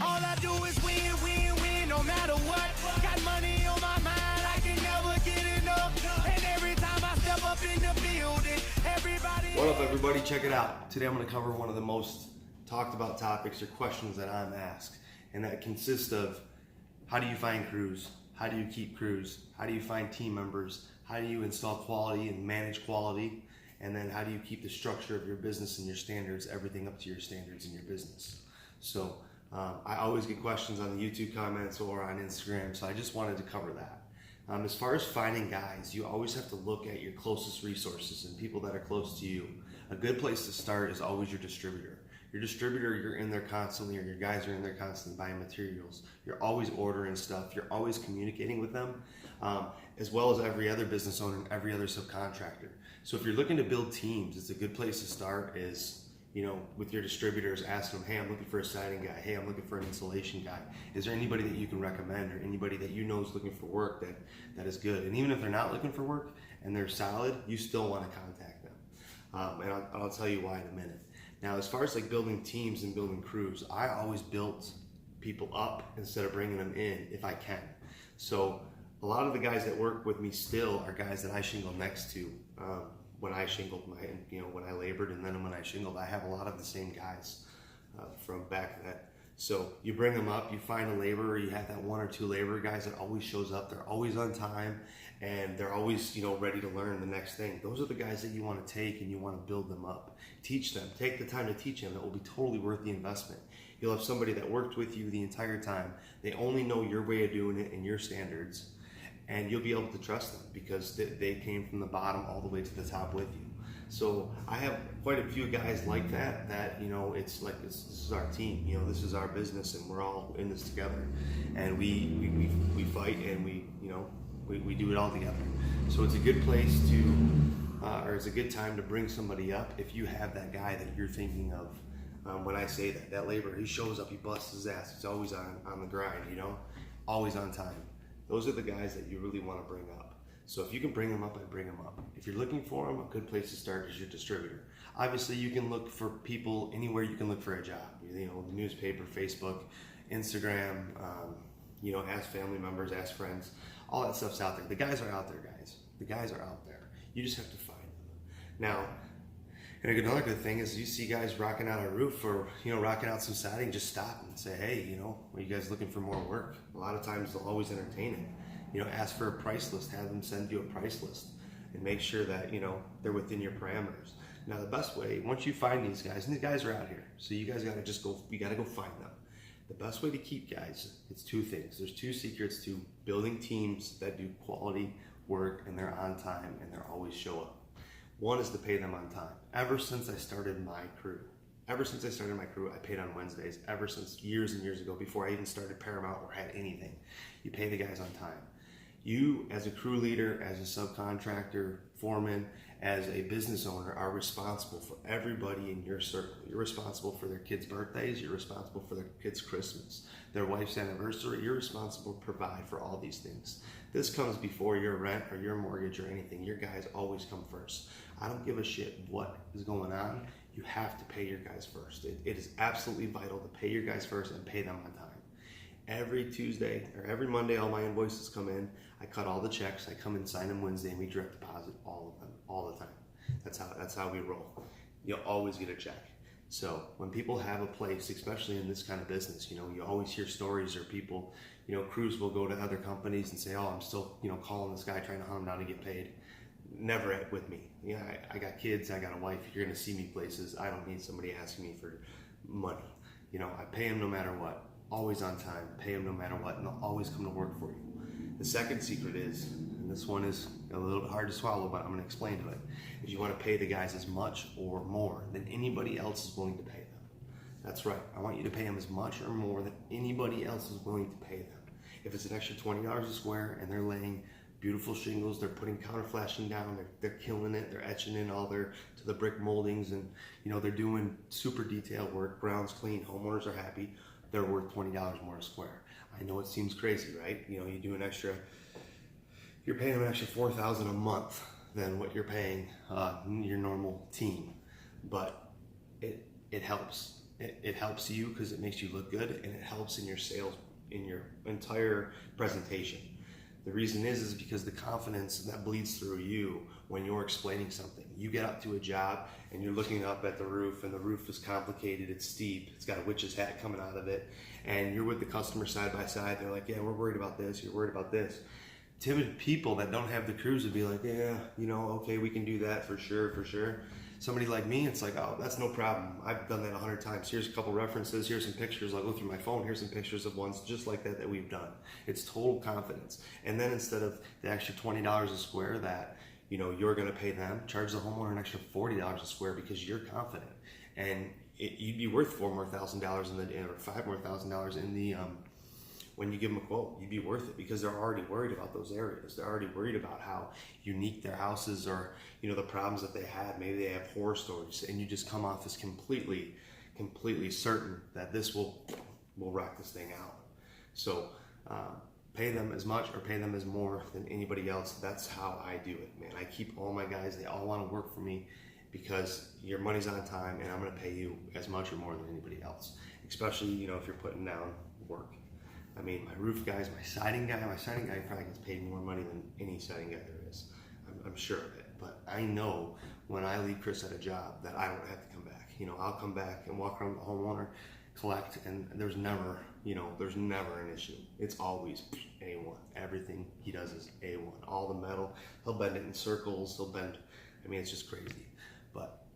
All I do is win, win, win, no matter what. Got money on my mind, I can never get enough. And every time I step up in the building, everybody... What up, everybody? Check it out. Today I'm going to cover one of the most talked about topics or questions that I'm asked. And that consists of, how do you find crews? How do you keep crews? How do you find team members? How do you install quality and manage quality? And then how do you keep the structure of your business and your standards, everything up to your standards in your business? So I always get questions on the YouTube comments or on Instagram, so I just wanted to cover that. As far as finding guys, you always have to look at your closest resources and people that are close to you. A good place to start is always your distributor. Your distributor, you're in there constantly, or your guys are in there constantly buying materials. You're always ordering stuff. You're always communicating with them, as well as every other business owner and every other subcontractor. So if you're looking to build teams, it's a good place to start is, with your distributors, ask them, hey, I'm looking for a siding guy. Hey, I'm looking for an insulation guy. Is there anybody that you can recommend, or anybody that you know is looking for work that is good? And even if they're not looking for work and they're solid, you still want to contact them. And I'll tell you why in a minute. Now, as far as like building teams and building crews, I always built people up instead of bringing them in if I can. So a lot of the guys that work with me still are guys that I shingled next to when I shingled when I labored, and then when I shingled, I have a lot of the same guys from back then. So you bring them up, you find a laborer, you have that one or two laborer guys that always shows up, they're always on time, and they're always ready to learn the next thing. Those are the guys that you want to take and you want to build them up. Teach them, take the time to teach them. That will be totally worth the investment. You'll have somebody that worked with you the entire time. They only know your way of doing it and your standards, and you'll be able to trust them because they came from the bottom all the way to the top with you. So I have quite a few guys like that it's like this is our team, this is our business, and we're all in this together, and we fight, and we do it all together. So it's a good place or it's a good time to bring somebody up if you have that guy that you're thinking of. When I say that laborer, he shows up, he busts his ass, he's always on the grind, always on time. Those are the guys that you really want to bring up. So if you can bring them up, I bring them up. If you're looking for them, a good place to start is your distributor. Obviously, you can look for people anywhere you can look for a job. The newspaper, Facebook, Instagram, ask family members, ask friends. All that stuff's out there. The guys are out there, guys. The guys are out there. You just have to find them. Now, and another good thing is you see guys rocking out a roof or, rocking out some siding, just stop and say, hey, are you guys looking for more work? A lot of times they'll always entertain it. Ask for a price list, have them send you a price list, and make sure that, they're within your parameters. Now, the best way, once you find these guys, and these guys are out here, so you guys gotta you gotta go find them. The best way to keep guys, it's two things. There's two secrets to building teams that do quality work, and they're on time, and they're always show up. One is to pay them on time. Ever since I started my crew, I paid on Wednesdays. Ever since years and years ago, before I even started Paramount or had anything, you pay the guys on time. You, as a crew leader, as a subcontractor, foreman, as a business owner, are responsible for everybody in your circle. You're responsible for their kids' birthdays. You're responsible for their kids' Christmas, their wife's anniversary. You're responsible to provide for all these things. This comes before your rent or your mortgage or anything. Your guys always come first. I don't give a shit what is going on. You have to pay your guys first. It is absolutely vital to pay your guys first and pay them on time. Every Tuesday or every Monday, all my invoices come in. I cut all the checks. I come and sign them Wednesday, and we direct deposit all of them, all the time. That's how we roll. You'll always get a check. So when people have a place, especially in this kind of business, you always hear stories, or people, crews will go to other companies and say, oh, I'm still, calling this guy trying to hunt him down to get paid. Never with me. I got kids, I got a wife. You're gonna see me places. I don't need somebody asking me for money. I pay them no matter what. Always on time, pay them no matter what, and they'll always come to work for you. The second secret is, and this one is a little bit hard to swallow, but I'm going to explain to it, is you want to pay the guys as much or more than anybody else is willing to pay them. That's right. I want you to pay them as much or more than anybody else is willing to pay them. If it's an extra $20 a square and they're laying beautiful shingles, they're putting counter flashing down, they're killing it, they're etching in all to the brick moldings, and they're doing super detailed work, ground's clean, homeowners are happy, they're worth $20 more a square. I know it seems crazy, right? You do you're paying them an extra $4,000 a month than what you're paying your normal team, but it helps. It helps you because it makes you look good, and it helps in your sales, in your entire presentation. The reason is because the confidence that bleeds through you when you're explaining something. You get up to a job and you're looking up at the roof, and the roof is complicated, it's steep, it's got a witch's hat coming out of it, and you're with the customer side by side. They're like, yeah, we're worried about this, you're worried about this. Timid people that don't have the crews would be like, yeah, you know, okay, we can do that for sure, for sure. Somebody like me, it's like, oh, that's no problem. I've done that 100 times. Here's a couple references. Here's some pictures. I'll go through my phone. Here's some pictures of ones just like that we've done. It's total confidence. And then instead of the extra $20 a square that, you know, you're going to pay them, charge the homeowner an extra $40 a square because you're confident. And you'd be worth $4,000 more in the, or $5,000 more in the, when you give them a quote. You'd be worth it because they're already worried about those areas. They're already worried about how unique their houses are, you know, the problems that they had. Maybe they have horror stories, and you just come off as completely certain that this will rock this thing out. So pay them as much or pay them as more than anybody else. That's how I do it, man. I keep all my guys, they all want to work for me because your money's on time, and I'm going to pay you as much or more than anybody else, especially, you know, if you're putting down work. I mean, my roof guys, my siding guy probably gets paid more money than any siding guy there is. I'm sure of it. But I know when I leave Chris at a job that I don't have to come back. You know, I'll come back and walk around the homeowner, collect, and there's never an issue. It's always A1. Everything he does is A1. All the metal, he'll bend it in circles, I mean, it's just crazy. But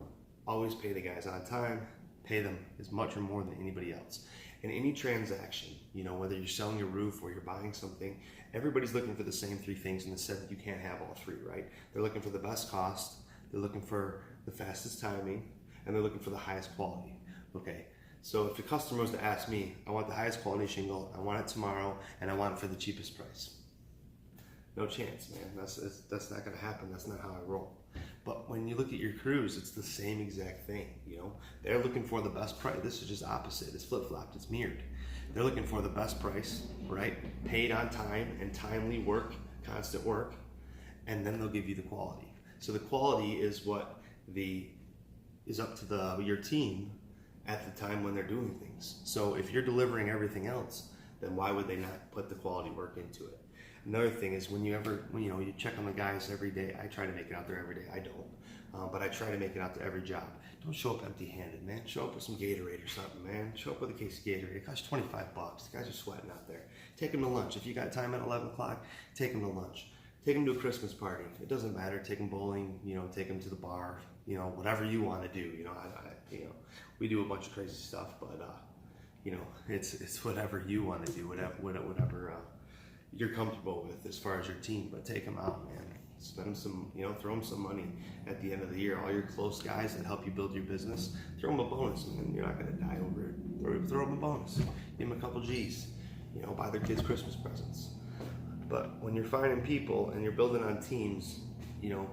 always pay the guys on time, pay them as much or more than anybody else. In any transaction, you know, whether you're selling a roof or you're buying something, everybody's looking for the same three things, and it said that you can't have all three, right? They're looking for the best cost, they're looking for the fastest timing, and they're looking for the highest quality, okay? So if the customer was to ask me, I want the highest quality shingle, I want it tomorrow, and I want it for the cheapest price. No chance, man. That's not gonna happen. That's not how I roll. But when you look at your crews, it's the same exact thing, you know? They're looking for the best price. This is just opposite. It's flip-flopped. It's mirrored. They're looking for the best price, right? Paid on time and timely work, constant work, and then they'll give you the quality. So the quality is what is up to your team at the time when they're doing things. So if you're delivering everything else, then why would they not put the quality work into it? Another thing is when you check on the guys every day. I try to make it out there every day. I don't, but I try to make it out to every job. Don't show up empty-handed, man. Show up with some Gatorade or something, man. Show up with a case of Gatorade. It costs $25. The guys are sweating out there. Take them to lunch. If you got time at 11 o'clock, take them to lunch. Take them to a Christmas party. It doesn't matter. Take them bowling. You know, take them to the bar. You know, whatever you want to do. You know, we do a bunch of crazy stuff, but you know, it's whatever you want to do. Whatever you're comfortable with as far as your team, but take them out, man. Spend them some, you know, throw them some money at the end of the year. All your close guys that help you build your business, throw them a bonus, and you're not going to die over it. Throw them a bonus. Give them a couple G's. You know, buy their kids Christmas presents. But when you're finding people and you're building on teams, you know,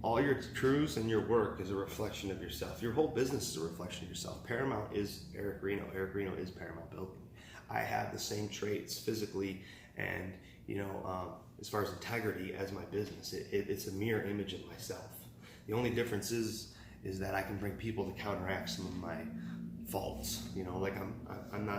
all your crews and your work is a reflection of yourself. Your whole business is a reflection of yourself. Paramount is Eric Reno. Eric Reno is Paramount Building. I have the same traits physically and, you know, as far as integrity as my business. It's a mirror image of myself. The only difference is that I can bring people to counteract some of my faults. You know, like I'm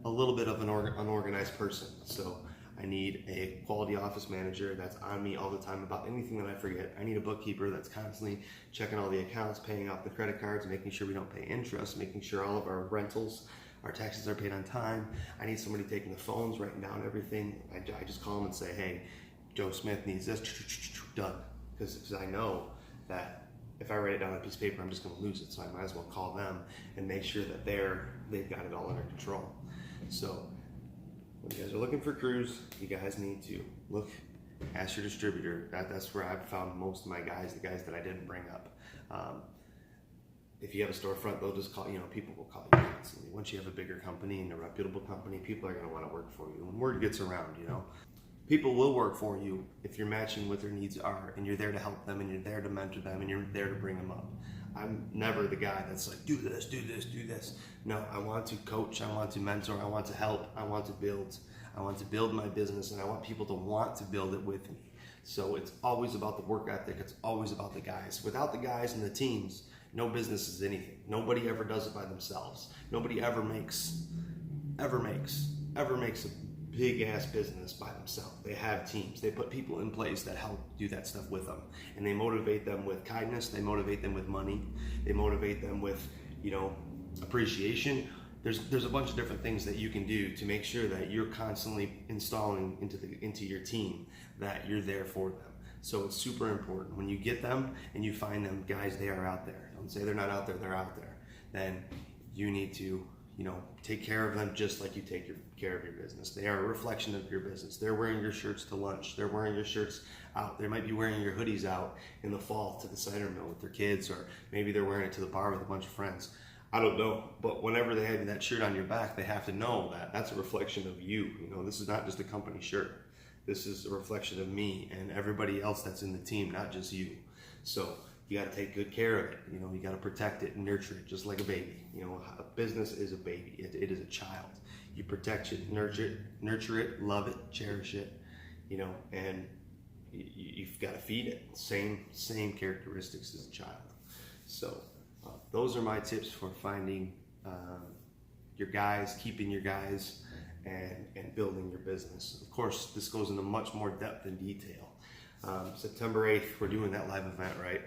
a little bit of an unorganized person. So I need a quality office manager that's on me all the time about anything that I forget. I need a bookkeeper that's constantly checking all the accounts, paying off the credit cards, making sure we don't pay interest, making sure all of our rentals, our taxes are paid on time. I need somebody taking the phones, writing down everything. I just call them and say, hey, Joe Smith needs this, done. Because I know that if I write it down on a piece of paper, I'm just gonna lose it. So I might as well call them and make sure that they've got it all under control. So when you guys are looking for crews, you guys need to ask your distributor. That's where I've found most of my guys, the guys that I didn't bring up. If you have a storefront, they'll just call, you know, people will call you constantly. Once you have a bigger company and a reputable company, people are going to want to work for you. When word gets around, you know, people will work for you if you're matching what their needs are and you're there to help them and you're there to mentor them and you're there to bring them up. I'm never the guy that's like, do this, do this, do this. No, I want to coach, I want to mentor, I want to help, I want to build. I want to build my business and I want people to want to build it with me. So it's always about the work ethic, it's always about the guys. Without the guys and the teams, No business is anything. Nobody ever does it by themselves. Nobody ever makes a big ass business by themselves. They have teams. They put people in place that help do that stuff with them, and they motivate them with kindness. They motivate them with money. They motivate them with, appreciation. There's a bunch of different things that you can do to make sure that you're constantly installing into your team that you're there for them. So it's super important when you get them and you find them, guys, they are out there. Don't say they're not out there, they're out there. Then you need to, take care of them just like you take care of your business. They are a reflection of your business. They're wearing your shirts to lunch. They're wearing your shirts out. They might be wearing your hoodies out in the fall to the cider mill with their kids, or maybe they're wearing it to the bar with a bunch of friends. I don't know, but whenever they have that shirt on your back, they have to know that that's a reflection of you. This is not just a company shirt. This is a reflection of me and everybody else that's in the team, not just you. So you got to take good care of it. You got to protect it and nurture it just like a baby. A business is a baby. It is a child. You protect it, nurture it, love it, cherish it, and you've got to feed it. Same characteristics as a child. So those are my tips for finding your guys, keeping your guys, and building your business. Of course, this goes into much more depth and detail. September 8th, we're doing that live event, right?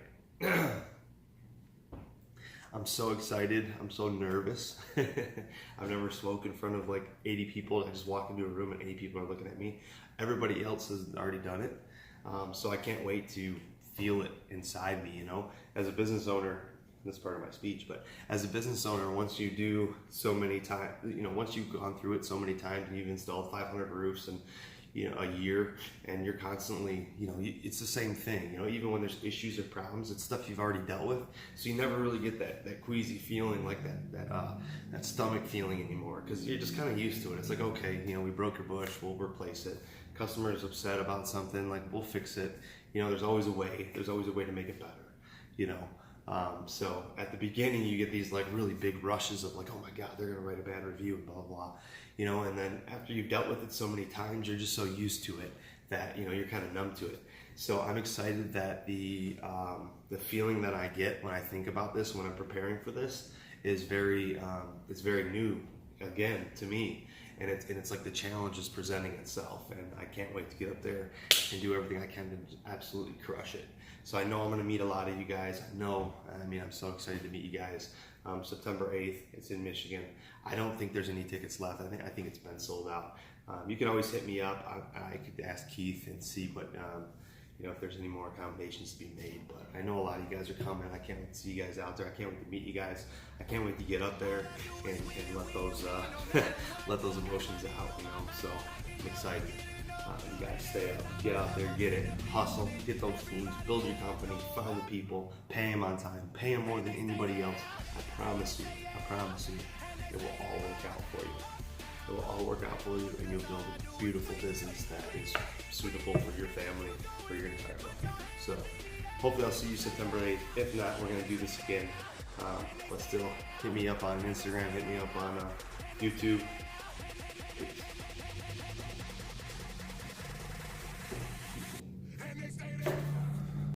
I'm so excited. I'm so nervous. I've never spoken in front of like 80 people. I just walk into a room and 80 people are looking at me. Everybody else has already done it. So I can't wait to feel it inside me, As a business owner, this is part of my speech, but as a business owner, once you do so many times, once you've gone through it so many times and you've installed 500 roofs and a year, and you're constantly, it's the same thing, even when there's issues or problems, it's stuff you've already dealt with. So you never really get that queasy feeling, like that stomach feeling anymore, because you're just kind of used to it. It's like, okay, we broke your bush, we'll replace it. Customer's upset about something, like, we'll fix it. There's always a way. There's always a way to make it better, So at the beginning, you get these like really big rushes of like, oh my God, they're gonna write a bad review and blah, blah, blah. And then after you've dealt with it so many times, you're just so used to it that, you're kind of numb to it. So I'm excited that the feeling that I get when I think about this, when I'm preparing for this, is it's very new again to me. And it's like the challenge is presenting itself, and I can't wait to get up there and do everything I can to absolutely crush it. So I know I'm going to meet a lot of you guys. I'm so excited to meet you guys. September 8th, it's in Michigan. I don't think there's any tickets left. I think it's been sold out. You can always hit me up. I could ask Keith and see what if there's any more accommodations to be made. But I know a lot of you guys are coming. I can't wait to see you guys out there. I can't wait to meet you guys. I can't wait to get up there and let those let those emotions out. So I'm excited. You guys stay up, get out there, get it, hustle, get those teams, build your company, find the people, pay them on time, pay them more than anybody else. I promise you, it will all work out for you. It will all work out for you, and you'll build a beautiful business that is suitable for your family, for your entire life. So hopefully I'll see you September 8th. If not, we're going to do this again. But still, hit me up on Instagram, hit me up on YouTube.